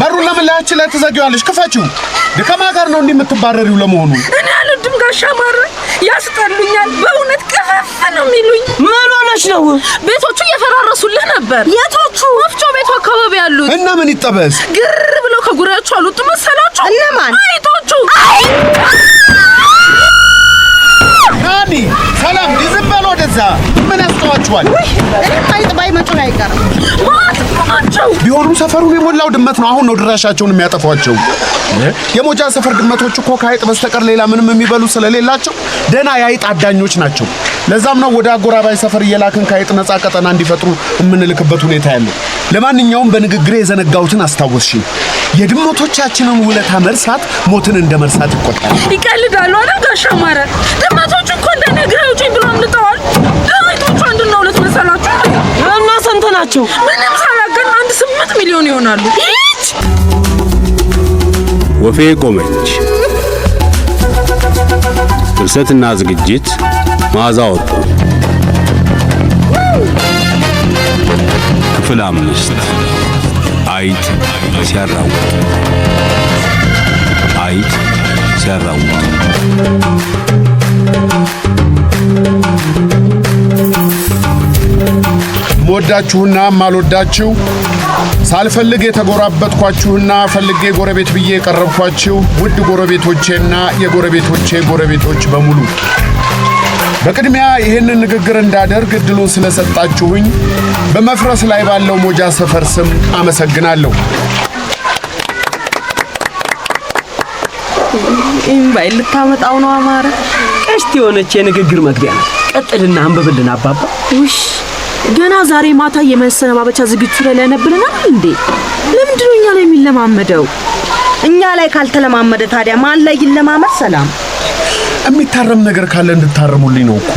በሩን ለምን ላያችን ላይ ተዘጊዋለሽ? ክፈቺው። ከማ ጋር ነው እንደምትባረሪው ለመሆኑ? እኔ አልወድም ጋሻ ማረ ያስጠሉኛል። በእውነት ቀፈፍ ነው የሚሉኝ። ምን ሆነሽ ነው? ቤቶቹ እየፈራረሱልህ ነበር። የቶቹ? ወፍጮ ቤቱ አካባቢ ያሉት። እና ምን ይጠበስ? ግር ብለው ከጉራቸው አሉት መሰላችሁ? እነማን? አይቶቹ። ናኒ ሰላም ዝም በል ወደዛ። ምን ያስተዋችኋል? እኔ ማይጥባይ መጮ አይቀርም። ማጥፋቸው ቢሆኑም ሰፈሩን የሞላው ድመት ነው። አሁን ነው ድራሻቸውን የሚያጠፏቸው። የሞጃ ሰፈር ድመቶች እኮ ከአይጥ በስተቀር ሌላ ምንም የሚበሉ ስለሌላቸው ደና የአይጥ አዳኞች ናቸው። ለዛም ነው ወደ አጎራባይ ሰፈር እየላክን ከአይጥ ነፃ ቀጠና እንዲፈጥሩ የምንልክበት ሁኔታ ያለው። ለማንኛውም በንግግሬ የዘነጋሁትን አስታወስሽኝ። የድመቶቻችንን ውለታ መርሳት ሞትን እንደ መርሳት ይቆጠራል። ይቀልዳሉ አይደል ጋሻ ማረ? ድመቶቹ እኮ እንደነገረው ጪ ብሎ አምልጠዋል። ድመቶቹ አንድና ሁለት መሰላችሁ? እና ስንት ናቸው? ምንም ሳላገን 8 ሚሊዮን ይሆናሉ። ወፌ ቆመች። ድርሰትና ዝግጅት መዓዛ ወጡ። ክፍል 5 አይጥ ሲያራውጥ። አይጥ ሲያራውጥ። ሞዳችሁና ማልወዳችሁ ሳልፈልግ የተጎራበትኳችሁና ፈልጌ ጎረቤት ብዬ የቀረብኳችሁ ውድ ጎረቤቶቼና የጎረቤቶቼ ጎረቤቶች በሙሉ በቅድሚያ ይህንን ንግግር እንዳደርግ እድሉን ስለሰጣችሁኝ በመፍረስ ላይ ባለው ሞጃ ሰፈር ስም አመሰግናለሁ። ኢምባይ ልታመጣው ነው አማረ። ቀሽት የሆነች የንግግር መግቢያ ነው። ቀጥልና አንብብልን አባባ። ውሽ ገና ዛሬ ማታ የመሰነባበቻ ዝግጅቱ ላይ ነበርናል እንዴ? ለምንድን ነው እኛ ላይ የሚለማመደው? እኛ ላይ ካልተለማመደ ታዲያ ማን ላይ ይለማመድ? ሰላም የሚታረም ነገር ካለ እንድታረሙልኝ ነው እኮ።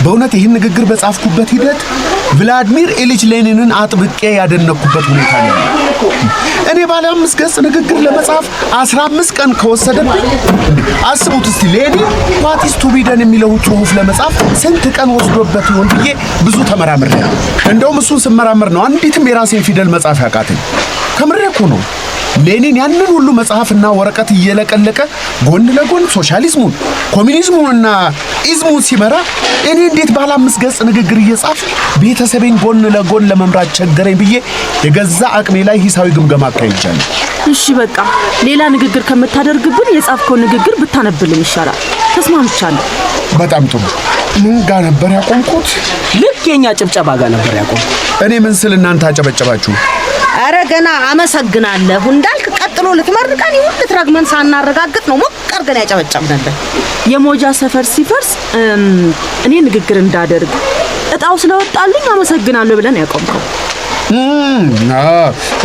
በእውነት ይህን ንግግር በጻፍኩበት ሂደት ቭላድሚር ኢሊች ሌኒንን አጥብቄ ያደነኩበት ሁኔታ ነው። እኔ ባለ 5 ገጽ ንግግር ለመጻፍ 15 ቀን ከወሰደብኝ አስቡት እስቲ ሌኒን ዋቲስ ቱ ቢደን የሚለው ጽሑፍ ለመጻፍ ስንት ቀን ወስዶበት ይሆን ብዬ ብዙ ተመራምሬ ነው። እንደውም እሱን ስመራመር ነው አንዲትም የራሴን ፊደል መጻፍ ያቃተኝ። ከምሬ እኮ ነው። ሌኒን ያንን ሁሉ መጽሐፍና ወረቀት እየለቀለቀ ጎን ለጎን ሶሻሊዝሙን፣ ኮሚኒዝሙንና ኢዝሙን ሲመራ እኔ እንዴት ባለ 5 ገጽ ንግግር እየጻፍ ቤተሰቤን ጎን ለጎን ለመምራት ቸገረኝ ብዬ የገዛ አቅሜ ላይ ሂሳዊ ግምገማ አካሂጃለሁ። እሺ በቃ ሌላ ንግግር ከምታደርግብን የጻፍከው ንግግር ብታነብልን ይሻላል። ተስማምቻለሁ። በጣም ጥሩ። ምን ጋር ነበር ያቆምኩት? ልክ የኛ ጭብጨባ ጋር ነበር ያቆምኩት። እኔ ምን ስል እናንተ አጨበጨባችሁ? አረ ገና አመሰግናለሁ እንዳልክ ቀጥሎ ልትመርቀን ይሁን ልትረግመን ሳናረጋግጥ ነው ሞቅ አርገን ያጨበጨብነን። የሞጃ ሰፈር ሲፈርስ እኔ ንግግር እንዳደርግ እጣው ስለወጣልኝ አመሰግናለሁ ብለን ያቆምከው።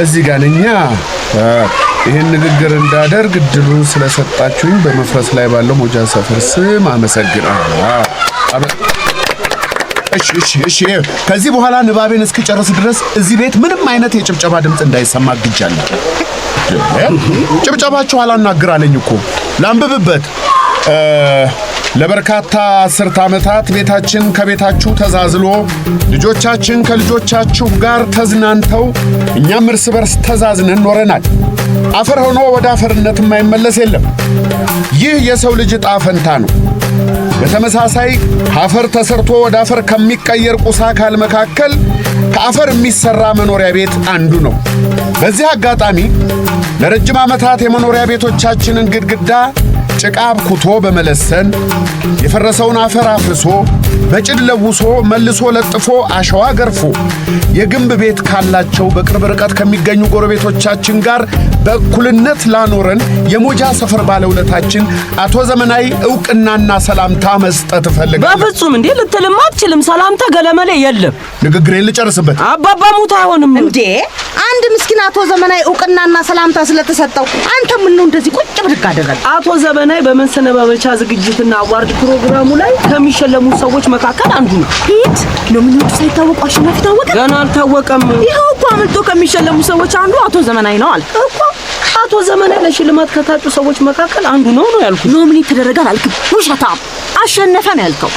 እዚህ ጋር ነኛ። ይሄን ንግግር እንዳደርግ እድሉን ስለሰጣችሁኝ በመፍረስ ላይ ባለው ሞጃ ሰፈር ስም አመሰግናለሁ። እሺ ከዚህ በኋላ ንባቤን እስክጨርስ ድረስ እዚህ ቤት ምንም አይነት የጭብጨባ ድምጽ እንዳይሰማ ግጃለሁ። ጭብጨባችሁ አላናግራለኝ እኮ ላንብብበት። ለበርካታ 10 ዓመታት ቤታችን ከቤታችሁ ተዛዝሎ ልጆቻችን ከልጆቻችሁ ጋር ተዝናንተው እኛም እርስ በርስ ተዛዝነን ኖረናል። አፈር ሆኖ ወደ አፈርነት የማይመለስ የለም። ይህ የሰው ልጅ ዕጣ ፈንታ ነው። በተመሳሳይ አፈር ተሰርቶ ወደ አፈር ከሚቀየር ቁስ አካል መካከል ከአፈር የሚሰራ መኖሪያ ቤት አንዱ ነው። በዚህ አጋጣሚ ለረጅም ዓመታት የመኖሪያ ቤቶቻችንን ግድግዳ ጭቃ አብኩቶ በመለሰን የፈረሰውን አፈር አፍርሶ በጭድ ለውሶ መልሶ ለጥፎ አሸዋ ገርፎ የግንብ ቤት ካላቸው በቅርብ ርቀት ከሚገኙ ጎረቤቶቻችን ጋር በእኩልነት ላኖረን የሞጃ ሰፈር ባለውለታችን አቶ ዘመናዊ ዕውቅናና ሰላምታ መስጠት እፈልጋለሁ። በፍጹም እንዴ ልትልም አትችልም። ሰላምታ ገለመሌ የለም። ንግግሬን ልጨርስበት። አባባ ሙት አይሆንም እንዴ! አንድ ምስኪን አቶ ዘመናዊ ዕውቅናና ሰላምታ ስለተሰጠው አንተ ምን ነው እንደዚህ ቁጭ ብድግ አደረግ? አቶ ዘመናዊ በመሰነባበቻ ዝግጅትና አዋርድ ፕሮግራሙ ላይ ከሚሸለሙ ሰዎች መካከል አንዱ ነው። ሂድ ኖሚኔቱ ሳይታወቅ አሸናፊ ታወቀ? ገና አልታወቀም። ይኸው እኮ አምልጦ ከሚሸለሙ ሰዎች አንዱ አቶ ዘመናዊ ነው አልክ እኮ። አቶ ዘመናዊ ለሽልማት ከታጩ ሰዎች መካከል አንዱ ነው ያልኩት። ኖሚኔት ተደረገ አላልክም? ውሸታም። አሸነፈ ነው ያልከው።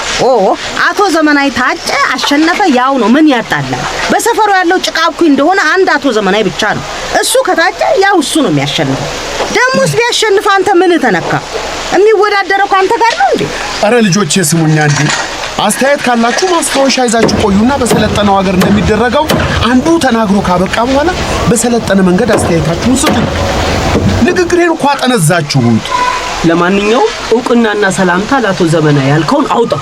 አቶ ዘመናዊ ታጨ አሸነፈ ያው ነው። ምን ያጣላል? በሰፈሩ ያለው ጭቃብኩ እንደሆነ አንድ አቶ ዘመናዊ ብቻ ነው። እሱ ከታጨ ያው እሱ ነው የሚያሸንፈው። ደሞስ ቢያሸንፍ አንተ ምን ተነካ? የሚወዳደረው ካንተ ጋር ነው እንዴ? አረ ልጆቼ ስሙኛ እንዴ አስተያየት ካላችሁ ማስታወሻ ይዛችሁ ቆዩና በሰለጠነው ሀገር እንደሚደረገው አንዱ ተናግሮ ካበቃ በኋላ በሰለጠነ መንገድ አስተያየታችሁን ስጡ። ንግግሬን እንኳን አጠነዛችሁት። ለማንኛውም ዕውቅናና ሰላምታ ለአቶ ዘመናዊ ያልከውን አውጣ።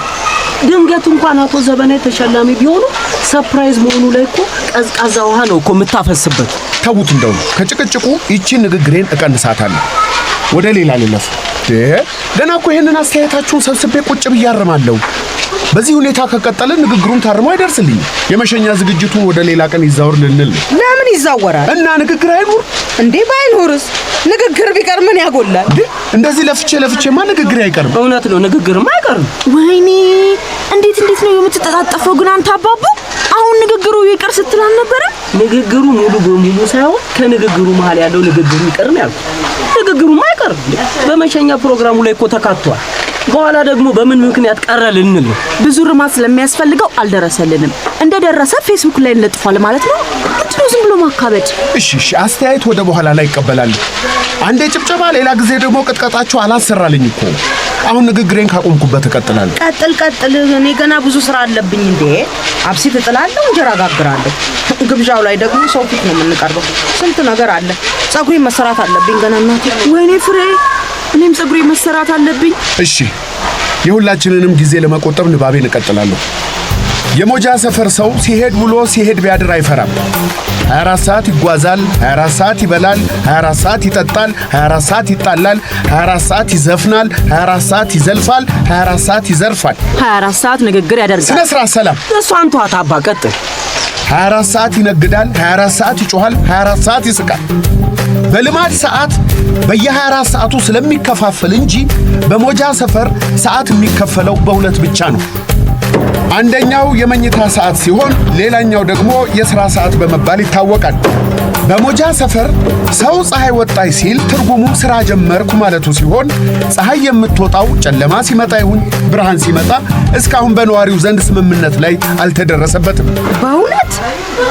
ድንገት እንኳን አቶ ዘመናዊ ተሸላሚ ቢሆኑ ሰርፕራይዝ መሆኑ ላይ እኮ ቀዝቃዛ ውሃ ነው እኮ የምታፈስበት። ተውት እንደው ከጭቅጭቁ ይቺ ንግግሬን እቀንሳታለሁ። ወደ ሌላ ልለፍ። ገና እኮ ይሄንን አስተያየታችሁን ሰብስቤ ቁጭ ብዬ አርማለሁ። በዚህ ሁኔታ ከቀጠለ ንግግሩን ታርሞ አይደርስልኝ። የመሸኛ ዝግጅቱን ወደ ሌላ ቀን ይዛወር ልንል። ለምን ይዛወራል? እና ንግግር አይኖር እንዴ? ባይኖርስ ንግግር ቢቀር ምን ያጎላል? እንደዚህ ለፍቼማ ንግግር አይቀርም። እውነት ነው፣ ንግግርማ አይቀርም። ወይኔ እንዴት ነው የምትጠጣጠፈው ግን አንተ አባቡ? አሁን ንግግሩ ይቀር ስትል አልነበረ? ንግግሩ ሙሉ በሙሉ ሳይሆን ከንግግሩ መሃል ያለው ንግግሩ ይቀር ነው ያልኩት። ንግግሩማ አይቀርም። በመሸኛ ፕሮግራሙ ላይ እኮ ተካቷል። በኋላ ደግሞ በምን ምክንያት ቀረ ልንል ነው። ብዙ ርማት ስለሚያስፈልገው አልደረሰልንም። እንደደረሰ ፌስቡክ ላይ እንለጥፋለን ማለት ነው። ምንድነው ዝም ብሎ ማካበድ? እሺ አስተያየት ወደ በኋላ ላይ ይቀበላል። አንዴ ጭብጨባ፣ ሌላ ጊዜ ደግሞ ቅጥቀጣችሁ አላሰራልኝ እኮ። አሁን ንግግሬን ካቆምኩበት እቀጥላለሁ። ቀጥል። እኔ ገና ብዙ ስራ አለብኝ እንዴ። አብሲት እጥላለሁ፣ እንጀራ ጋግራለሁ። ግብዣው ላይ ደግሞ ሰው ፊት ነው የምንቀርበው። ስንት ነገር አለ። ጸጉሬን መሰራት አለብኝ ገና እናቴ። ወይኔ ፍሬ፣ እኔም ጸጉሬ መሰራት አለብኝ። እሺ የሁላችንንም ጊዜ ለመቆጠብ ንባቤን እቀጥላለሁ። የሞጃ ሰፈር ሰው ሲሄድ ውሎ ሲሄድ ቢያድር አይፈራም። 24 ሰዓት ይጓዛል፣ 24 ሰዓት ይበላል፣ 24 ሰዓት ይጠጣል፣ 24 ሰዓት ይጣላል፣ 24 ሰዓት ይዘፍናል፣ 24 ሰዓት ይዘልፋል፣ 24 ሰዓት ይዘርፋል፣ 24 ሰዓት ንግግር ያደርጋል። ስነ ስርዓት ሰላም። እሷን ተዋት አባ፣ ቀጥል። 24 ሰዓት ይነግዳል፣ 24 ሰዓት ይጮሃል፣ 24 ሰዓት ይስቃል። በልማድ ሰዓት በየ24 ሰዓቱ ስለሚከፋፈል እንጂ በሞጃ ሰፈር ሰዓት የሚከፈለው በሁለት ብቻ ነው። አንደኛው የመኝታ ሰዓት ሲሆን ሌላኛው ደግሞ የሥራ ሰዓት በመባል ይታወቃል። በሞጃ ሰፈር ሰው ፀሐይ ወጣይ ሲል ትርጉሙ ሥራ ጀመርኩ ማለቱ ሲሆን ፀሐይ የምትወጣው ጨለማ ሲመጣ ይሁን ብርሃን ሲመጣ እስካሁን በነዋሪው ዘንድ ስምምነት ላይ አልተደረሰበትም። በእውነት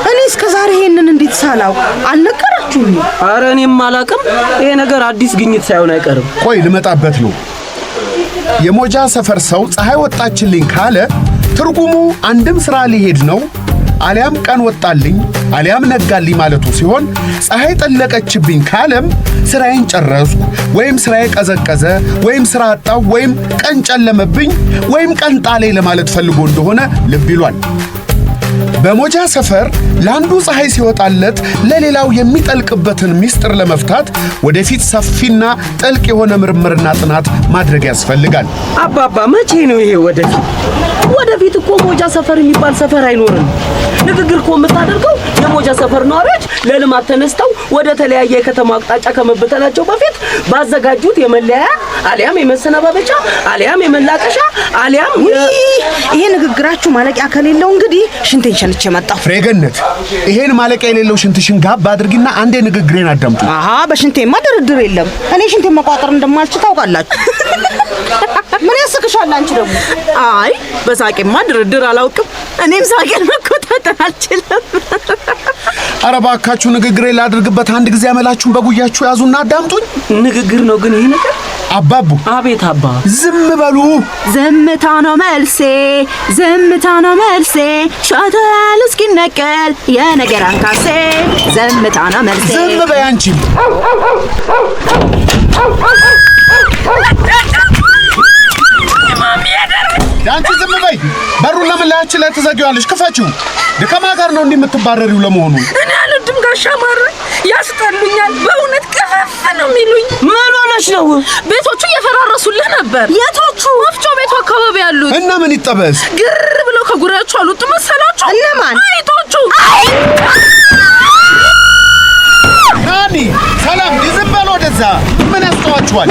እኔ እስከዛሬ ይሄንን እንዴት ሳላውቅ አልነገራችሁኝ? ኧረ እኔም አላቅም። ይሄ ነገር አዲስ ግኝት ሳይሆን አይቀርም። ቆይ ልመጣበት ነው። የሞጃ ሰፈር ሰው ፀሐይ ወጣችልኝ ካለ ትርጉሙ አንድም ሥራ ሊሄድ ነው፣ አሊያም ቀን ወጣልኝ አሊያም ነጋልኝ ማለቱ ሲሆን ፀሐይ ጠለቀችብኝ ካለም ሥራዬን ጨረስኩ ወይም ሥራዬ ቀዘቀዘ ወይም ሥራ አጣው ወይም ቀን ጨለመብኝ ወይም ቀን ጣለኝ ለማለት ፈልጎ እንደሆነ ልብ ይሏል። በሞጃ ሰፈር ለአንዱ ፀሐይ ሲወጣለት ለሌላው የሚጠልቅበትን ሚስጥር ለመፍታት ወደፊት ሰፊና ጥልቅ የሆነ ምርምርና ጥናት ማድረግ ያስፈልጋል። አባባ መቼ ነው ይሄ ወደፊት? ወደፊት እኮ ሞጃ ሰፈር የሚባል ሰፈር አይኖርም። ንግግር እኮ የምታደርገው የሞጃ ሰፈር ነዋሪዎች ለልማት ተነስተው ወደ ተለያየ የከተማ አቅጣጫ ከመበተናቸው በፊት ባዘጋጁት የመለያያ አሊያም የመሰነባበቻ አሊያም የመላቀሻ አሊያም ይሄ ንግግራችሁ ማለቂያ ከሌለው እንግዲህ ሽንቴን ሸንቼ መጣሁ። ፍሬገነት ይሄን ማለቂያ የሌለው ሽንትሽን ጋብ አድርጊና አንዴ ንግግሬን አዳምጡ። አሃ በሽንቴማ ድርድር የለም። እኔ ሽንቴን መቋጠር እንደማልችል ታውቃላችሁ። ምን ያስቅሻል አንቺ ደግሞ? አይ በሳቄማ ድርድር አላውቅም። እኔም ሳቄን መቆጣጠር አልችልም። ኧረ እባካችሁ ንግግሬን ላድርግበት። አንድ ጊዜ አመላችሁን በጉያችሁ ያዙና አዳምጡኝ። ንግግር ነው ግን ይሄ ነገር። አባቡ። አቤት አባ። ዝም በሉ። ዝምታ ነው መልሴ፣ ዝምታ ነው መልሴ፣ ሻተል እስኪነቀል የነገር አንካሴ፣ ዝምታ ነው መልሴ። ዝም በይ አንቺ። አንቺ ዝም በይ። በሩን ለምን ላያችን ላይ ተዘጊዋለሽ? ክፈቺው። ከማን ጋር ነው እንዲህ የምትባረሪው ለመሆኑ? እኔ አልወድም ጋሻ ማረ፣ ያስጠሉኛል። በእውነት ቅፍፍ ነው የሚሉኝ። ምን ሆነሽ ነው? ቤቶቹ እየፈራረሱልህ ነበር። የቶቹ? ወፍጮ ቤቱ አካባቢ ያሉት። እና ምን ይጠበስ? ግር ብለው ከጉራቸው አልወጡ መሰላቸው። እነማን? አይቶቹ። ናኒ ሰላም፣ ዝም በል ወደዛ። ምን ያስተዋል? ይገላችኋል።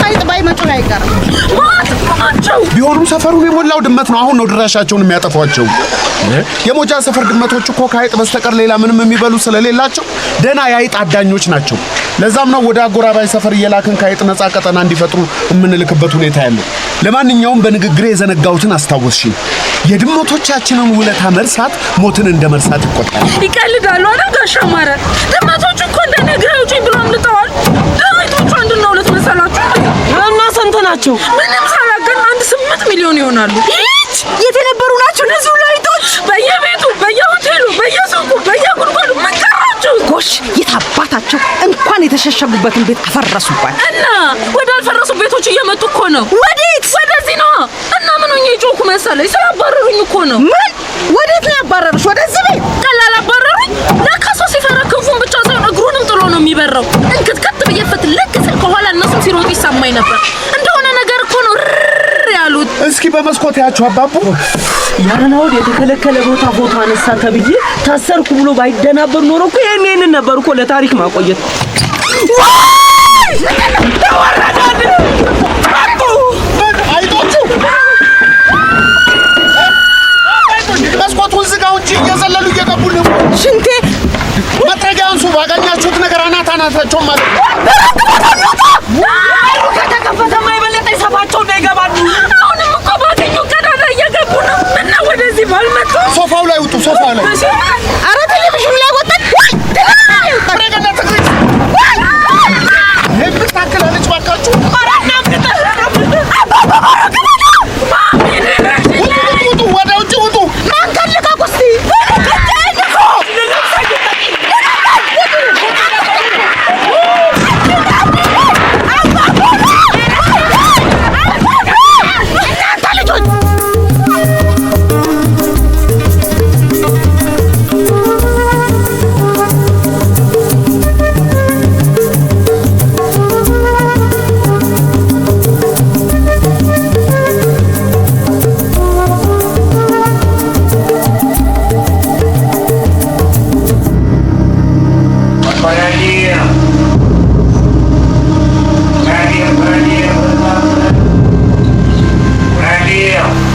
አይጥ ባይመጡ አይቀርም ማጥፋቸው ቢሆኑም ሰፈሩን የሞላው ድመት ነው። አሁን ነው ድራሻቸውን የሚያጠፏቸው። የሞጃ ሰፈር ድመቶች እኮ ከአይጥ በስተቀር ሌላ ምንም የሚበሉ ስለሌላቸው ደና የአይጥ አዳኞች ናቸው። ለዛም ነው ወደ አጎራባይ ሰፈር እየላክን ከአይጥ ነፃ ቀጠና እንዲፈጥሩ የምንልክበት ሁኔታ ያለው። ለማንኛውም በንግግሬ የዘነጋሁትን አስታወስሽኝ። የድመቶቻችንን ውለታ መርሳት ሞትን እንደ መርሳት ይቆጠራል። ይቀልዳሉ አይደል ጋሽ አማረ? ድመቶቹ እኮ እንደነገረው ጪ ብሎ አምልጠዋል። ድመቶቹ 1.2 መሰላችሁ? እና ስንት ናቸው? ምንም ሳላገን 8 ሚሊዮን ይሆናሉ። የት የነበሩ ናቸው እነዚህ አይጦች? በየቤቱ፣ በየሆቴሉ፣ በየሱቁ፣ በየጉድጓዱ ምን ቀራቸው? ጎሽ የታባታቸው እንኳን የተሸሸጉበትን ቤት አፈረሱባት እና ወደ አልፈረሱ ቤቶች እየመጡ እኮ ነው። ወዴት? ወደዚህ ነው። እና ምን ሆኜ ጮኩ መሰለኝ? ስላባረሩኝ እኮ ነው። ምን? ወዴት ነው ያባረሩሽ? ወደዚህ ቤት? ቀላል አባረሩኝ። ለካ ሰው ሲፈራ ክንፉን ብቻ ሳይሆን እግሩንም ጥሎ ነው የሚበረው። እንክትከት ብዬ ፍትልክ ስል ከኋላ እነሱም ሲሮጡ ይሰማኝ ነበር። እንደሆነ ነገር እኮ ነው ያሉት። እስኪ በመስኮት ያቸው አባቡ ያናውድ የተከለከለ ቦታ ፎቶ አነሳ ተብዬ ታሰርኩ ብሎ ባይደናበር ኖሮ እኮ ይሄንን ነበር እኮ ለታሪክ ማቆየት። ተወረዳድ አይጦቹ መስኮቱን ዝጋው እንጂ እየዘለሉ እየገቡ ነው። ሽንቴ መጥረጊያ አንሱ። ባገኛችሁት ነገር አናታቸው ማለት ነው። ከተከፈተማ የበለጠ ይሰፋቸው እንዳይገባሉ። አሁንም እኮ ባገኙ ቀዳዳ እየገቡ ነው። እና ወደዚህ ባልመጡ ሶፋው ላይ ውጡ። ሶፋው ላይ ኧረ ቴሌቪዥኑ ላይ ወጣች። ረገና ተክሪት የምታክላለች ባካችሁ። ውጡ፣ ወደ ውጭ ውጡ። ማንከል ልቀቁ እስቲ።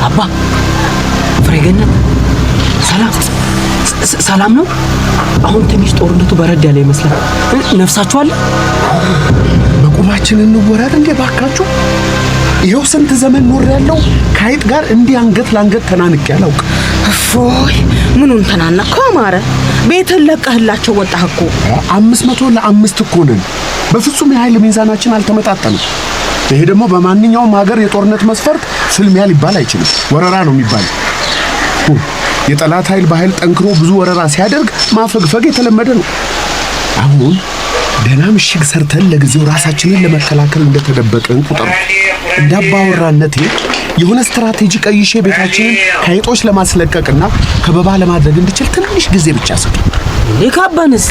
አባ ፍሬገነት ሰላም ነው? አሁን ትንሽ ጦርነቱ በረድ ያለ ይመስላል። ነፍሳችሁ አለ? በቁማችን እንወራር እንዴ ባካችሁ። ይሄው ስንት ዘመን ኖር ያለው ከአይጥ ጋር እንዲህ አንገት ለአንገት ተናንቄ አላውቅ። እፎይ ምኑን ተናነቅከው አማረ? ቤትን ለቀህላቸው ወጣህ እኮ። 500 ለ5 እኮ ነን። በፍጹም የኃይል ሚዛናችን አልተመጣጠንም። ይሄ ደግሞ በማንኛውም ሀገር የጦርነት መስፈርት ፍልሚያ ሊባል አይችልም። ወረራ ነው የሚባለው። የጠላት ኃይል በኃይል ጠንክሮ ብዙ ወረራ ሲያደርግ ማፈግፈግ የተለመደ ነው። አሁን ደህና ምሽግ ሰርተን ለጊዜው ራሳችንን ለመከላከል እንደተደበቀን ቁጥር እንዳባወራነቴ የሆነ ስትራቴጂ ቀይሼ ቤታችንን ከአይጦች ለማስለቀቅና ከበባ ለማድረግ እንድችል ትንሽ ጊዜ ብቻ ሰጡ። የካባንስ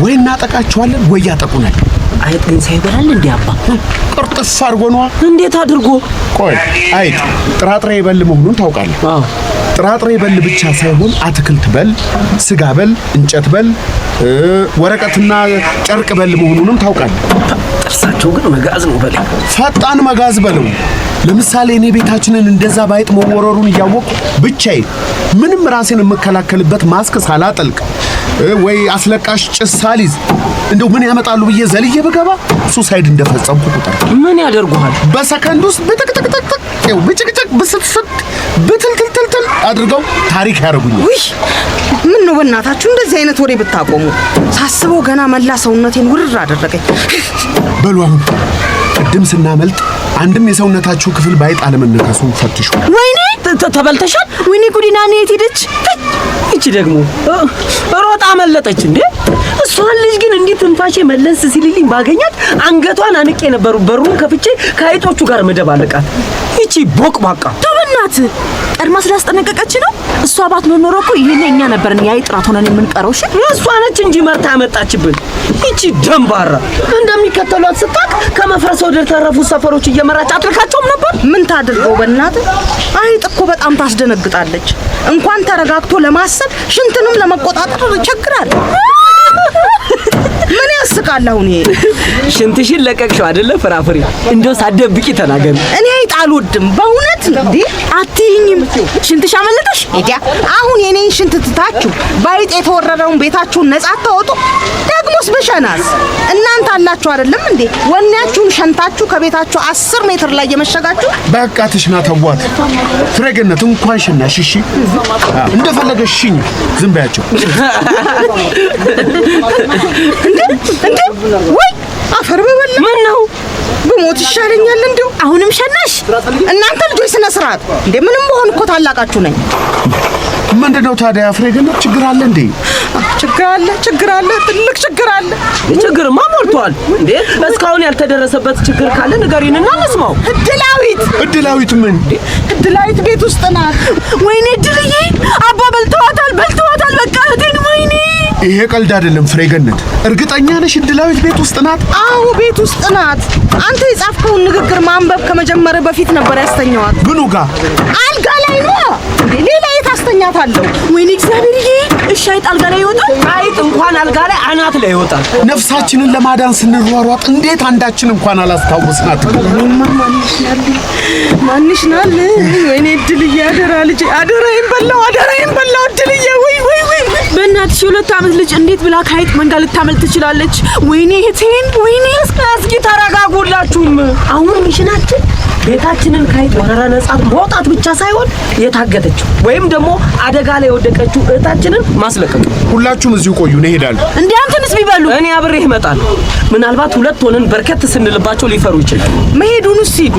ወይ እናጠቃቸዋለን ወይ ያጠቁናል። አይጥ ግን ሳይበላል እንዴ አባ? ቅርጥፍ አድርጎ ነዋ። እንዴት አድርጎ? ቆይ አይጥ ጥራጥሬ በል መሆኑን ታውቃለህ? አዎ። ጥራጥሬ በል ብቻ ሳይሆን አትክልት በል፣ ስጋ በል፣ እንጨት በል፣ ወረቀትና ጨርቅ በል መሆኑንም ታውቃለህ? ጥርሳቸው ግን መጋዝ ነው በል። ፈጣን መጋዝ በለው። ለምሳሌ እኔ ቤታችንን እንደዛ ባይጥ መወረሩን እያወቅሁ ብቻዬን ምንም ራሴን የምከላከልበት ማስክ ሳላጠልቅ ወይ አስለቃሽ ጭስ ሳልይዝ እንደው ምን ያመጣሉ ብዬ ዘልዬ ብገባ ሱሳይድ እንደፈጸምኩ ቁጥር ምን ያደርጉሃል? በሰከንድ ውስጥ ብጥቅጥቅጥቅ ብጭቅጭቅ ብስትስት ብትልትልትል አድርገው ታሪክ ያደርጉኛል። ውይ ምን ነው በእናታችሁ እንደዚህ አይነት ወሬ ብታቆሙ። ሳስበው ገና መላ ሰውነቴን ውርር አደረገኝ። በሉ አሁን ቅድም ስናመልጥ አንድም የሰውነታችሁ ክፍል ባይጥ አለመነካሱን ፈትሹ። ወይኔ ተበልተሻል? ወይኔ ጉዲና ነው የት ሄደች? እቺ ደግሞ ሮጣ አመለጠች እንዴ! እሷን ልጅ ግን እንዴት ትንፋሼ መለስ ሲልልኝ ባገኛት አንገቷን አንቄ ነበር በሩን ከፍቼ ከአይጦቹ ጋር መደባለቃት። እቺ ቦቅባቃ ተበናት ቀድማ ስላስጠነቀቀች ነው። እሷ ባትኖር ኖሮ እኮ ይሄኔ እኛ ነበርን የአይጥ ራት ሆነን የምንቀረው። እሺ እሷ ነች እንጂ መርታ ያመጣችብን። እቺ ደንባራ እንደሚከተሏት ስታቅ ከመፍረስ ወደ ተረፉት ሰፈሮች እየመራች አትልካቸውም ነበር። ምን ታድርገው በእናትህ። አይጥ እኮ በጣም ታስደነግጣለች። እንኳን ተረጋግቶ ለማሰብ ሽንትንም ለመቆጣጠር ይቸግራል። ምን እስቃለሁ እኔ። ሽንትሽን ለቀቅሽው አይደለ ፍራፍሬ? እንደው ሳትደብቂ ተናገሪ። እኔ አይጥ አልወድም በእውነት እንዴ። አትይኝም? ሽንትሽ አመለጠሽ? ኤዲያ አሁን የኔን ሽንት ትታችሁ ባይጥ የተወረረውን ቤታችሁን ነጻ አታወጡ? ደግሞስ በሸናስ እናንተ አላችሁ አይደለም እንዴ? ወኔያችሁን ሸንታችሁ ከቤታችሁ 10 ሜትር ላይ የመሸጋችሁ። በቃ ትሽና ተዋት ፍሬገነት እንኳን ሽናሽ እሺ እንደፈለገሽ ሽኝ ዝም በያቸው እንዴ ወይ አፈር በበላ ምን ነው በሞት ይሻለኛል እንደው አሁንም ሸናሽ እናንተ ልጆች ስነ ስርዓት እንዴ ምንም በሆን እኮ ታላቃችሁ ነኝ ምንድነው ታዲያ ፍሬገነት ችግር አለ እንዴ ችግር አለ ትልቅ ችግር አለ ችግርማ ሞልቷል እንዴ እስካሁን ያልተደረሰበት ችግር ካለ ንገሪንና እንስማው እድላዊት ምን እድላዊት ቤት ውስጥ ናት ወይኔ እድልዬ አባ በልተዋታል በቃ እህቴን ወይኔ ይሄ ቀልድ አይደለም ፍሬገነት እርግጠኛ ነሽ እድላዊት ቤት ውስጥ ናት አዎ ቤት ውስጥ ናት አንተ የጻፍከውን ንግግር ማንበብ ከመጀመር በፊት ነበር ያስተኛዋት ምኑ ጋር አልጋ ላይ ነው እንዴ ሌላ የታስተኛታለሁ ወይኔ እግዚአብሔርዬ እሺ አይጥ አልጋ ላይ ይወጣል አይጥ እንኳን አልጋ ላይ አናት ላይ ይወጣል ነፍሳችንን ለማዳን ስንሯሯጥ እንዴት አንዳችን እንኳን አላስታወስናት ማንሽ ናል ወይኔ እድልዬ አደራ ልጄ አደራዬን በላው እድልዬ ወይ በእናትሽ 2 ዓመት ልጅ እንዴት ብላ ከአይጥ መንጋ ልታመልጥ ትችላለች? ወይኔ እህቴን ወይኔ እስኪ ተረጋጉላችሁም አሁን ሚሽናችን ቤታችንን ከአይጥ ወረራ ነጻ መውጣት ብቻ ሳይሆን የታገተችው ወይም ደግሞ አደጋ ላይ የወደቀችው እህታችንን ማስለቀቅ ሁላችሁም እዚሁ ቆዩ ነው ሄዳሉ እንዴ አንተንስ ቢበሉ እኔ አብሬ እመጣለሁ ምናልባት 2 ሆነን በርከት ስንልባቸው ሊፈሩ ይችላል መሄዱንስ ሂዱ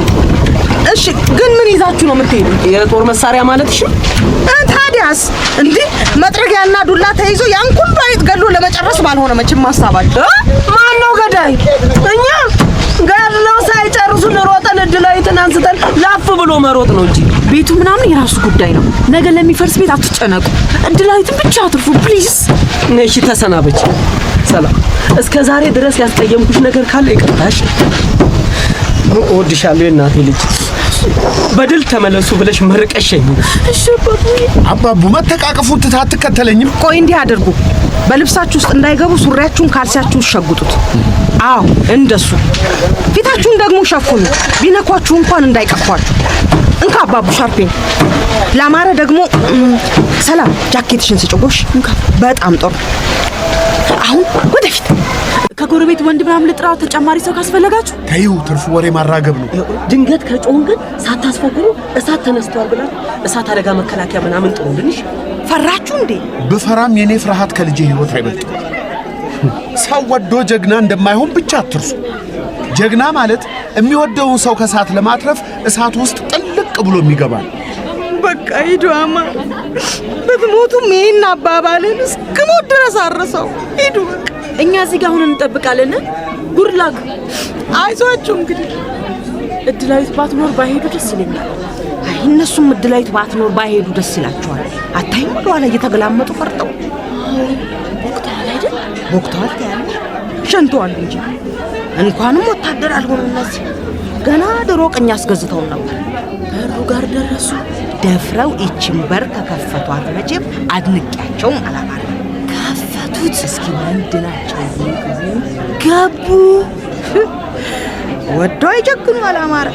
እሺ ግን ምን ይዛችሁ ነው የምትሄዱት የጦር መሳሪያ ማለት እሺ ታዲያስ እንዴ መጥረጊያና ዱላ ተይዞ ያን ሁሉ አይጥ ገሎ ለመጨረስ ባልሆነ መቼም ማሳባችሁ ማን ነው ገዳይ እኛ ገድለው ሳይጨርሱ ሮጠን እድላዊትን አንስተን ላፍ ብሎ መሮጥ ነው እንጂ ቤቱ ምናምን የራሱ ጉዳይ ነው ነገ ለሚፈርስ ቤት አትጨነቁ እድላዊትን ብቻ አትርፉ ፕሊዝ እሺ ተሰናበች ሰላም እስከ ዛሬ ድረስ ያስቀየምኩሽ ነገር ካለ ይቅርታሽ እወድሻለሁ እናቴ ልጅ በድል ተመለሱ ብለሽ መርቀሽኝ እሺ አባቡ መተቃቀፉን ትታትከተለኝም ቆይ እንዲህ አድርጉ በልብሳችሁ ውስጥ እንዳይገቡ ሱሪያችሁን ካልሲያችሁን ሸጉጡት አዎ እንደሱ ፊታችሁን ደግሞ ሸፍኑ ቢነኳችሁ እንኳን እንዳይቀፏችሁ እንካ አባቡ ሻርፔን ለማረ ደግሞ ሰላም ጃኬትሽን ስጭጎሽ በጣም ጥሩ አሁን ወደፊት ከጎረቤት ወንድ ምናምን ልጥራ ተጨማሪ ሰው ካስፈለጋችሁ ተይው ትርፉ ወሬ ማራገብ ነው ድንገት ከጮን ግን ሳታስፈግሩ እሳት ተነስቷል ብላ እሳት አደጋ መከላከያ ምናምን ጥሩልሽ ፈራችሁ እንዴ በፈራም የኔ ፍርሃት ከልጄ ህይወት አይበልጥም ሰው ወዶ ጀግና እንደማይሆን ብቻ አትርሱ ጀግና ማለት የሚወደውን ሰው ከእሳት ለማትረፍ እሳት ውስጥ ጥልቅ ብሎ የሚገባል በቃ ሂዱአማ በትሞቱም ይሄን አባባልን እስከሞት ድረስ አረሰው ሂዱ በቃ እኛ እዚህ ጋር ሆነን እንጠብቃለን ጉርላክ አይዟችሁ እንግዲህ እድላዊት ባትኖር ባይሄዱ ደስ ይለኛል አይ እነሱም እድላዊት ባትኖር ባይሄዱ ደስ ይላቸዋል አታይም ወደኋላ እየተገላመጡ ፈርጠው ወቅታል አይደል ወቅታል ያለ ሸንተዋል እንጂ እንኳንም ወታደር አልሆኑ እነዚህ ገና ድሮ ቀኝ አስገዝተው ነበር በሩ ጋር ደረሱ ደፍረው እቺን በር ከከፈቷት መቼም አድንቂያቸውም አላማረ ከፈቱት እስኪ ወንድናቸው ገቡ ወዶ አይጀግኑ አላማረ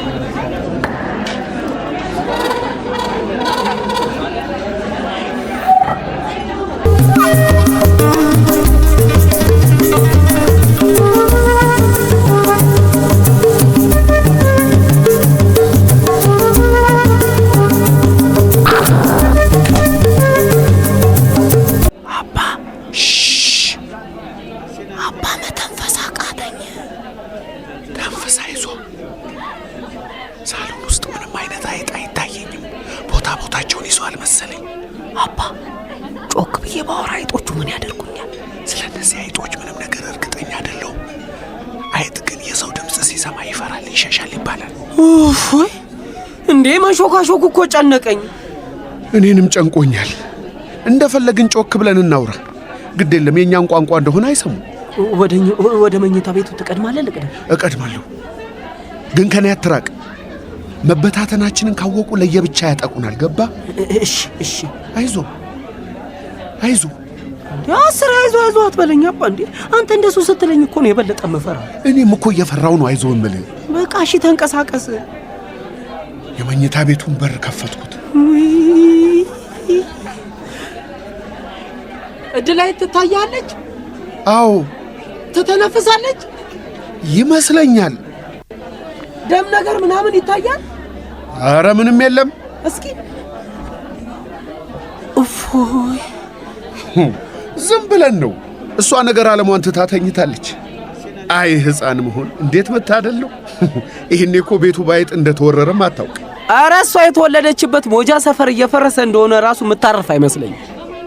ቦታቸውን ይዟል መሰለኝ አባ ጮክ ብዬ ባወራ አይጦቹ ምን ያደርጉኛል ስለነዚህ አይጦች ምንም ነገር እርግጠኛ አይደለሁም አይጥ ግን የሰው ድምጽ ሲሰማ ይፈራል ይሸሻል ይባላል ወይ እንዴ መሾካሾኩ እኮ ጨነቀኝ እኔንም ጨንቆኛል እንደፈለግን ጮክ ብለን እናውራ ግድ የለም የኛን ቋንቋ እንደሆነ አይሰሙ ወደ መኝታ ቤቱ ትቀድማለህ እቀድማለሁ ግን ከኔ አትራቅ መበታተናችንን ካወቁ ለየብቻ ያጠቁናል ገባ እሺ አይዞ አስር አይዞህ አትበለኝ አባ። እንዴ አንተ እንደሱ ስትለኝ እኮ ነው የበለጠ መፈራ። እኔም እኮ እየፈራው ነው አይዞህ እምልህ። በቃ እሺ ተንቀሳቀስ። የመኝታ ቤቱን በር ከፈትኩት። እድላይ ትታያለች? አዎ። ትተነፍሳለች? ይመስለኛል። ደም ነገር ምናምን ይታያል? አረ ምንም የለም። እስኪ ኡፎይ ዝም ብለን ነው። እሷ ነገር ዓለሟን ትታ ተኝታለች። አይ ሕፃን መሆን እንዴት መታደል ነው። ይሄኔ እኮ ቤቱ ባይጥ እንደተወረረም አታውቅ። አረ እሷ የተወለደችበት ሞጃ ሰፈር እየፈረሰ እንደሆነ ራሱ የምታረፍ አይመስለኝ።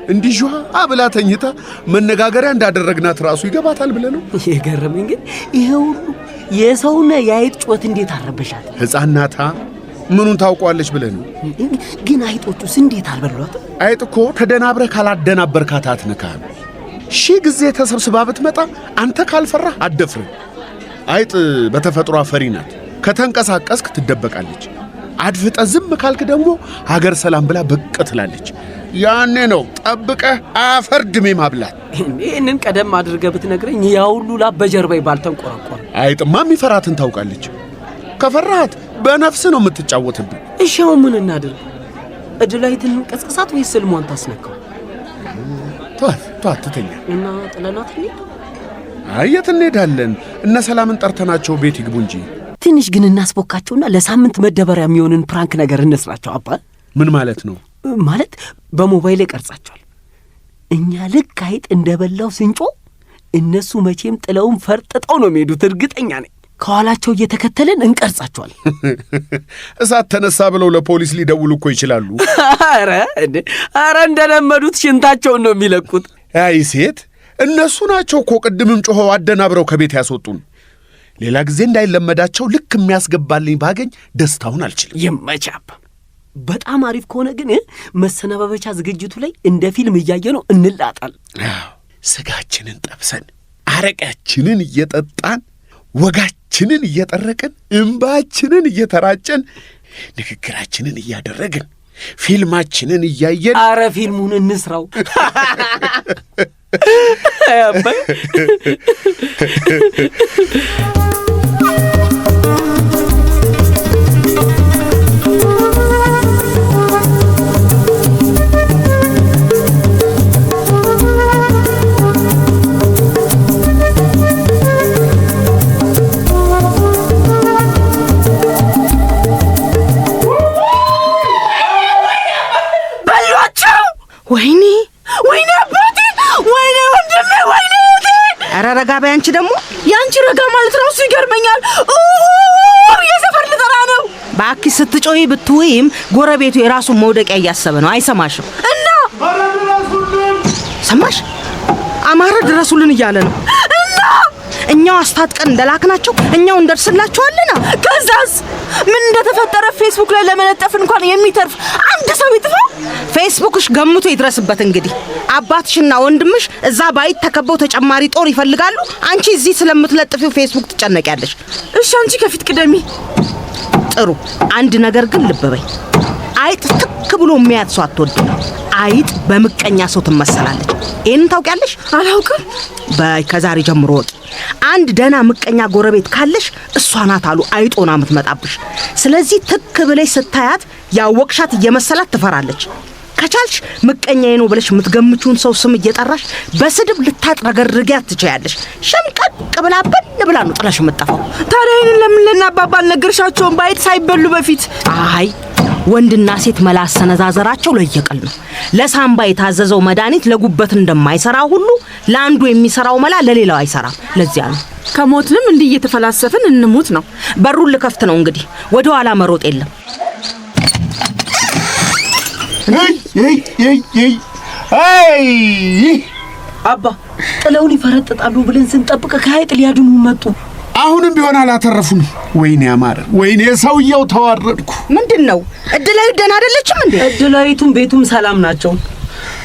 እንዲህ አብላ ተኝታ መነጋገሪያ እንዳደረግናት ራሱ ይገባታል ብለህ ነው? የገረመኝ ግን ይሄ ሁሉ የሰውና የአይጥ ጮት እንዴት አረበሻት? ሕፃን ናታ። ምኑን ታውቋለች ብለህ ነው? ግን አይጦቹስ እንዴት አልበሏት? አይጥ እኮ ተደናብረህ ካላደናበርካት አትነካህም። ሺህ ጊዜ ተሰብስባ ብትመጣ አንተ ካልፈራህ አትደፍርም። አይጥ በተፈጥሮ ፈሪ ናት። ከተንቀሳቀስክ ትደበቃለች። አድፍጠ ዝም ካልክ ደግሞ ሀገር ሰላም ብላ ብቅ ትላለች። ያኔ ነው ጠብቀህ አፈር ድሜ ማብላት። ይህንን ቀደም አድርገህ ብትነግረኝ ያ ሁሉ ላብ በጀርባዬ ባልተንቆራቆረ። አይጥማ የሚፈራትን ታውቃለች። ከፈራሃት በነፍስ ነው የምትጫወትብህ። እሺ አሁን ምን እናድርግ? እድላይትን እንቀስቅሳት ወይስ ስልሟን ታስነካው? ተዋት ትተኛ እና ጥለናት እንሂድ? አይ የት እንሄዳለን? እነ ሰላምን ጠርተናቸው ቤት ይግቡ እንጂ። ትንሽ ግን እናስቦካቸውና ለሳምንት መደበሪያ የሚሆንን ፕራንክ ነገር እንስራቸው አባ። ምን ማለት ነው? ማለት በሞባይል ቀርጻቸዋል። እኛ ልክ አይጥ እንደበላው ስንጮ እነሱ መቼም ጥለውን ፈርጥጠው ነው የሚሄዱት፣ እርግጠኛ ነኝ። ከኋላቸው እየተከተልን እንቀርጻቸዋል። እሳት ተነሳ ብለው ለፖሊስ ሊደውሉ እኮ ይችላሉ። አረ እንደለመዱት ሽንታቸውን ነው የሚለቁት። አይ ሴት፣ እነሱ ናቸው እኮ ቅድምም ጮኸው አደናብረው ከቤት ያስወጡን። ሌላ ጊዜ እንዳይለመዳቸው ልክ የሚያስገባልኝ ባገኝ ደስታውን አልችልም። ይመቻብ። በጣም አሪፍ ከሆነ ግን መሰነባበቻ ዝግጅቱ ላይ እንደ ፊልም እያየ ነው እንላጣል። ስጋችንን ጠብሰን አረቃችንን እየጠጣን ወጋችንን እየጠረቅን እንባችንን እየተራጨን ንግግራችንን እያደረግን ፊልማችንን እያየን። አረ ፊልሙን እንስራው። አባይ ወይኔ አባቴ፣ ወይኔ ወንድሜ፣ ወይኔ እህቴ። ኧረ ረጋ በይ አንቺ ደግሞ። ያንቺ ረጋ ማለት ራሱ ይገርመኛል። የሰፈር ልጠራ ነው። እባክሽ ስትጮሂ ብትውይም ጎረቤቱ የራሱን መውደቂያ እያሰበ ነው። አይሰማሽም? እና ሰማሽ? አማረ ድረሱልን እያለ ነው። እና እኛው አስታጥቀን እንደላክናቸው እኛው እንደርስላቸዋለን። ከዛስ ምን እንደተፈጠረ ፌስቡክ ላይ ለመለጠፍ እንኳን የሚተርፍ አንድ ሰው ይጥፋ። ፌስቡክሽ ገምቶ ይድረስበት። እንግዲህ አባትሽና ወንድምሽ እዛ ባይት ተከበው ተጨማሪ ጦር ይፈልጋሉ። አንቺ እዚህ ስለምትለጥፊው ፌስቡክ ትጨነቂያለሽ። እሺ አንቺ ከፊት ቅደሚ። ጥሩ። አንድ ነገር ግን ልብ በይ። አይጥ ትክ ብሎ የሚያት ሰው አትወድም። አይጥ በምቀኛ ሰው ትመሰላለች። ይሄን ታውቂያለሽ? አላውቅም። በይ ከዛሬ ጀምሮ ወቂ። አንድ ደህና ምቀኛ ጎረቤት ካለሽ እሷ ናት አሉ አይጦና የምትመጣብሽ። ስለዚህ ትክ ብለሽ ስታያት ያወቅሻት እየመሰላት ትፈራለች። ከቻልሽ ምቀኛዬ ነው ብለሽ የምትገምቹን ሰው ስም እየጠራሽ በስድብ ልታጥረገርጊያት ትችያለሽ። ሸምቀቅ ብላ ነው ጥላሽ የምትጠፋው። ታዲያ ይሄንን ለምን ለናባባ ነገርሻቸውን ባይጥ ሳይበሉ በፊት? አይ ወንድና ሴት መላ አሰነዛዘራቸው ለየቀል ነው። ለሳምባ የታዘዘው መድኃኒት ለጉበት እንደማይሰራ ሁሉ ለአንዱ የሚሰራው መላ ለሌላው አይሰራም። ለዚያ ነው ከሞትንም እንዲህ እየተፈላሰፍን እንሙት ነው። በሩን ልከፍት ነው እንግዲህ፣ ወደ ኋላ መሮጥ የለም። አባ ጥለውን ይፈረጥጣሉ ብለን ስንጠብቅ ከአይጥ ሊያድኑ መጡ። አሁንም ቢሆን አላተረፉም። ወይኔ አማረ፣ ወይኔ ሰውየው ተዋረድኩ። ምንድነው? እድላዊት ደህና አይደለችም እንዴ? እድላዊቱም ቤቱም ሰላም ናቸው።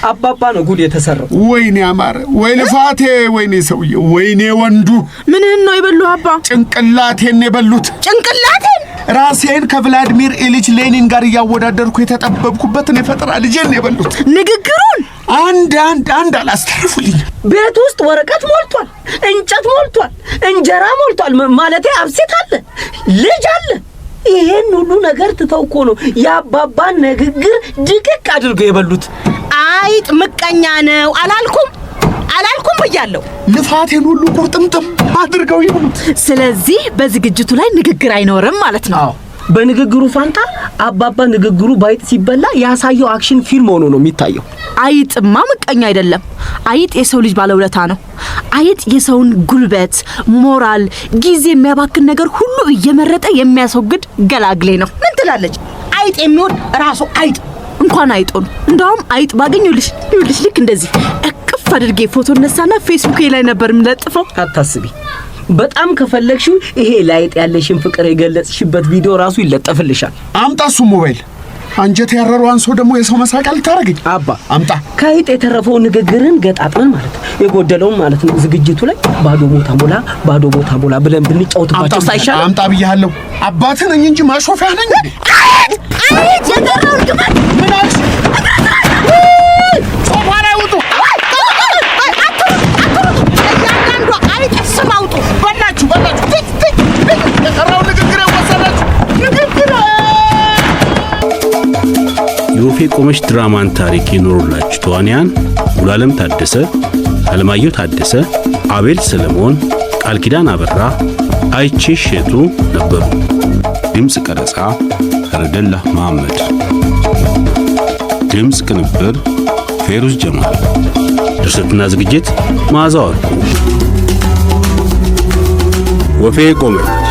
አባባ ነው ጉድ የተሰራው። ወይኔ አማረ፣ ወይ ልፋቴ፣ ወይኔ ሰውዬ፣ ወይኔ ወንዱ። ምንህን ነው የበሉ አባ? ጭንቅላቴን የበሉት። ጭንቅላቴን ራሴን ከቭላድሚር ኢሊች ሌኒን ጋር እያወዳደርኩ የተጠበብኩበትን የፈጠራ ልጄን የበሉት። ንግግሩን አንድ አላስተርፉልኝ። ቤት ውስጥ ወረቀት ሞልቷል፣ እንጨት ሞልቷል፣ እንጀራ ሞልቷል። ማለቴ አብሴት አለ፣ ልጅ አለ። ይሄን ሁሉ ነገር ትተው እኮ ነው የአባባን ንግግር ድቅቅ አድርገው የበሉት። አይጥ ምቀኛ ነው አላልኩም ብያለሁ። ልፋቴን ሁሉ ቁርጥምጥም አድርገው ይብሉት። ስለዚህ በዝግጅቱ ላይ ንግግር አይኖርም ማለት ነው? አዎ፣ በንግግሩ ፋንታ አባባ ንግግሩ ባይጥ ሲበላ ያሳየው አክሽን ፊልም ሆኖ ነው የሚታየው። አይጥማ ምቀኛ አይደለም። አይጥ የሰው ልጅ ባለውለታ ነው። አይጥ የሰውን ጉልበት፣ ሞራል፣ ጊዜ የሚያባክን ነገር ሁሉ እየመረጠ የሚያስወግድ ገላግሌ ነው። ምን ትላለች? አይጥ የሚወድ ራሱ አይጥ እንኳን አይጦን እንደውም አይጥ ባገኘልሽ ልክ እንደዚህ እቅፍ አድርጌ ፎቶ ነሳና ፌስቡክ ላይ ነበር የምለጥፈው። አታስቢ። በጣም ከፈለግሽው ይሄ ላይጥ ያለሽን ፍቅር የገለጽሽበት ቪዲዮ ራሱ ይለጠፍልሻል። አምጣ እሱ ሞባይል። አንጀት ያረረዋን ሰው ደግሞ የሰው መሳቂያ ልታረግኝ? አባ አምጣ። ከይጥ የተረፈው ንግግርን ገጣጥመን ማለት የጎደለውን ማለት ነው ዝግጅቱ ላይ ባዶ ቦታ ሞላ ብለን ብንጫወትባቸው ሳይሻል? አምጣ ብያለሁ። አባትህ ነኝ እንጂ ማሾፊያ ነኝ እንዴ? አይጥ የገራውን ግመል ምን አልሽ? ሶፋ ላይ ውጡ። እያንዳንዱ አይጥ ስም አውጡ። በላችሁ የቀረው ንግግር ወሰላችሁ። ንግግር የወፌ ቆመች ድራማን ታሪክ የኖሩላችሁ ተዋንያን ሙሉዓለም ታደሰ፣ አለማየሁ ታደሰ፣ አቤል ሰለሞን፣ ቃል ኪዳን አበራ፣ አይቼ ሸቱ ነበሩ። ድምፅ ቀረጻ ረደላ መሐመድ፣ ድምፅ ቅንብር ፌሩዝ ጀማል፣ ድርሰትና ዝግጅት መዓዛ ወርቁ። ወፌ ቆመች